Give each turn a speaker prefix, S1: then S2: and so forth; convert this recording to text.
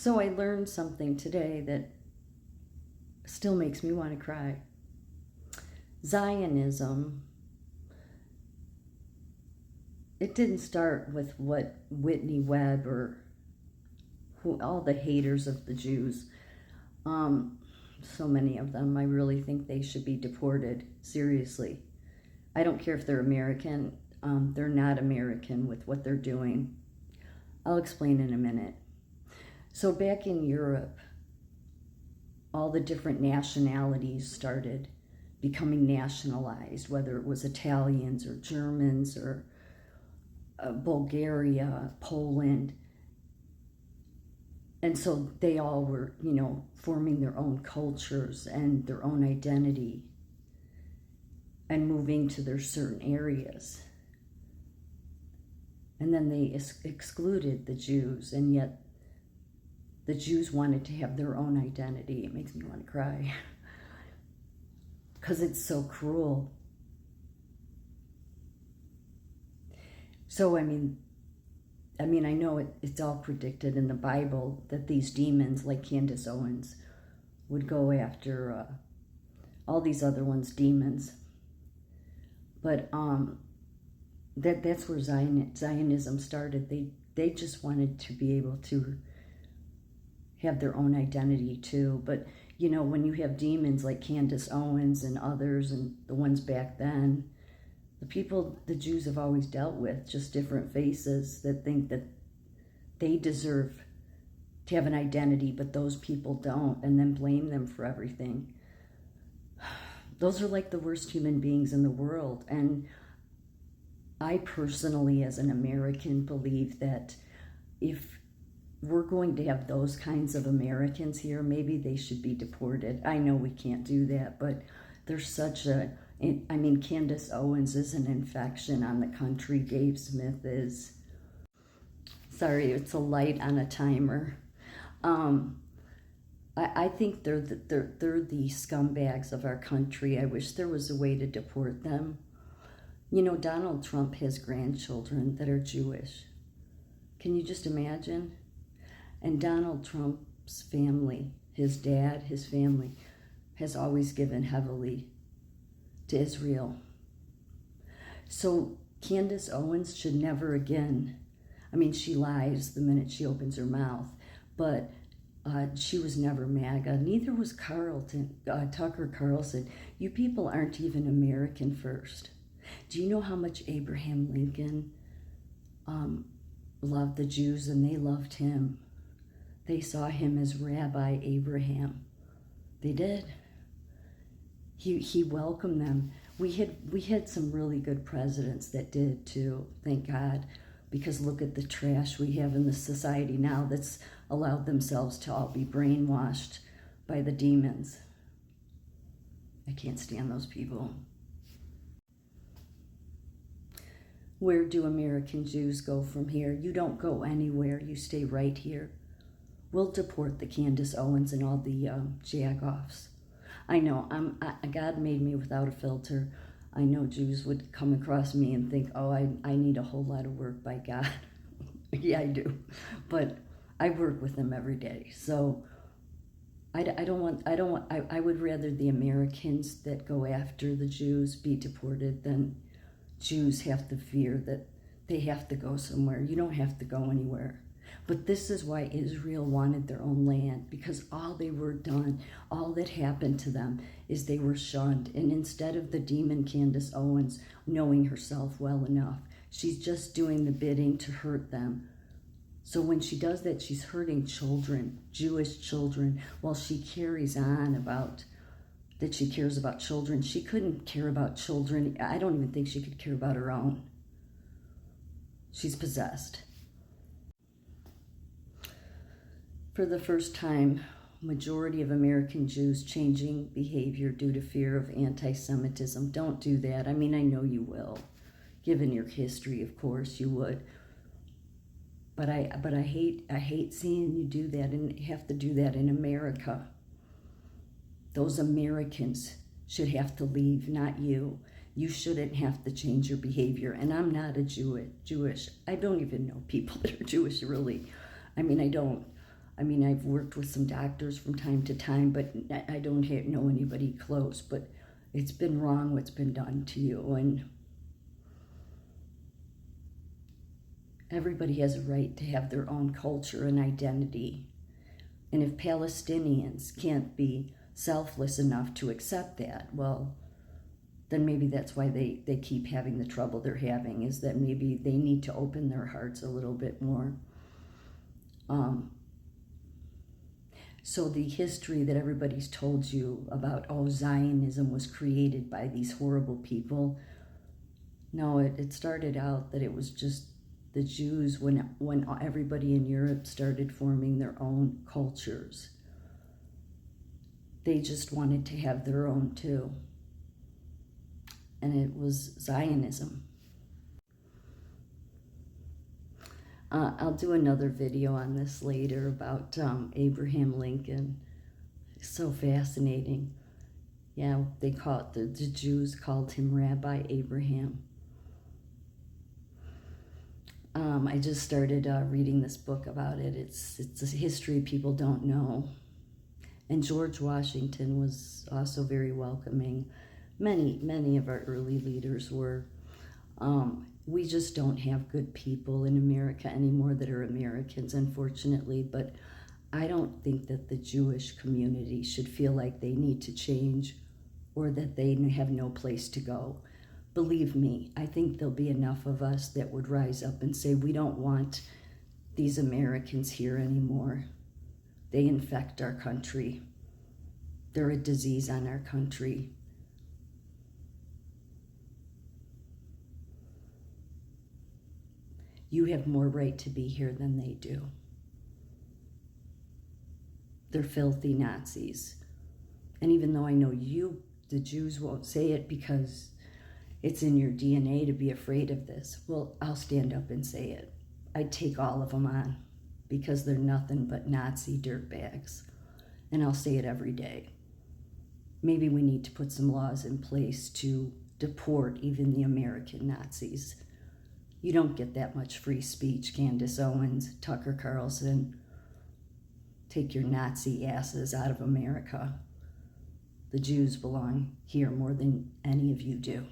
S1: So I learned something today that still makes me want to cry. Zionism, it didn't start with what Whitney Webb or all the haters of the Jews, so many of them, I really think they should be deported, seriously. I don't care if they're American, they're not American with what they're doing. I'll explain in a minute. So back in Europe, all the different nationalities started becoming nationalized, whether it was Italians or Germans or Bulgaria, Poland. And so they all were, forming their own cultures and their own identity and moving to their certain areas. And then they excluded the Jews, and yet the Jews wanted to have their own identity. It makes me want to cry because it's so cruel. So, I know it's all predicted in the Bible that these demons, like Candace Owens, would go after all these other ones, demons. But that's where Zionism started. They just wanted to be able to have their own identity too. But when you have demons like Candace Owens and others, and the ones back then, the people the Jews have always dealt with, just different faces that think that they deserve to have an identity, but those people don't, and then blame them for everything. Those are like the worst human beings in the world. And I personally, as an American, believe that if we're going to have those kinds of Americans here, maybe they should be deported. I know we can't do that, but there's such Candace Owens is an infection on the country. Dave Smith is. Sorry, it's a light on a timer. I think they're the scumbags of our country. I wish there was a way to deport them. Donald Trump has grandchildren that are Jewish. Can you just imagine? And Donald Trump's family, his dad, his family, has always given heavily to Israel. So Candace Owens should never again, she lies the minute she opens her mouth, but she was never MAGA. Neither was Tucker Carlson. You people aren't even American first. Do you know how much Abraham Lincoln loved the Jews, and they loved him? They saw him as Rabbi Abraham. They did. He welcomed them. We had some really good presidents that did too, thank God, because look at the trash we have in the society now that's allowed themselves to all be brainwashed by the demons. I can't stand those people. Where do American Jews go from here? You don't go anywhere. You stay right here. We'll deport the Candace Owens and all the jagoffs. I know, God made me without a filter. I know Jews would come across me and think, oh, I need a whole lot of work by God. Yeah, I do. But I work with them every day. So I would rather the Americans that go after the Jews be deported than Jews have to fear that they have to go somewhere. You don't have to go anywhere. But this is why Israel wanted their own land, because all that happened to them is they were shunned. And instead of the demon Candace Owens knowing herself well enough, she's just doing the bidding to hurt them. So when she does that, she's hurting children, Jewish children, while she carries on about that she cares about children. She couldn't care about children. I don't even think she could care about her own. She's possessed. For the first time, majority of American Jews changing behavior due to fear of anti-Semitism. Don't do that. I know you will. Given your history, of course, you would. But I hate seeing you do that and have to do that in America. Those Americans should have to leave, not you. You shouldn't have to change your behavior. And I'm not a Jewish. I don't even know people that are Jewish, really. I don't. I mean, I've worked with some doctors from time to time, but I don't know anybody close. But it's been wrong what's been done to you, and everybody has a right to have their own culture and identity. And if Palestinians can't be selfless enough to accept that, well, then maybe that's why they keep having the trouble they're having, is that maybe they need to open their hearts a little bit more. So the history that everybody's told you about, oh, Zionism was created by these horrible people. No, it started out that it was just the Jews when everybody in Europe started forming their own cultures. They just wanted to have their own too. And it was Zionism. I'll do another video on this later about Abraham Lincoln. It's so fascinating. Yeah, they call it, the Jews called him Rabbi Abraham. I just started reading this book about it. It's a history people don't know. And George Washington was also very welcoming. Many of our early leaders were. We just don't have good people in America anymore that are Americans, unfortunately, but I don't think that the Jewish community should feel like they need to change or that they have no place to go. Believe me, I think there'll be enough of us that would rise up and say, we don't want these Americans here anymore. They infect our country. They're a disease on our country. You have more right to be here than they do. They're filthy Nazis. And even though I know you, the Jews, won't say it because it's in your DNA to be afraid of this, well, I'll stand up and say it. I'd take all of them on because they're nothing but Nazi dirtbags. And I'll say it every day. Maybe we need to put some laws in place to deport even the American Nazis. You don't get that much free speech, Candace Owens, Tucker Carlson. Take your Nazi asses out of America. The Jews belong here more than any of you do.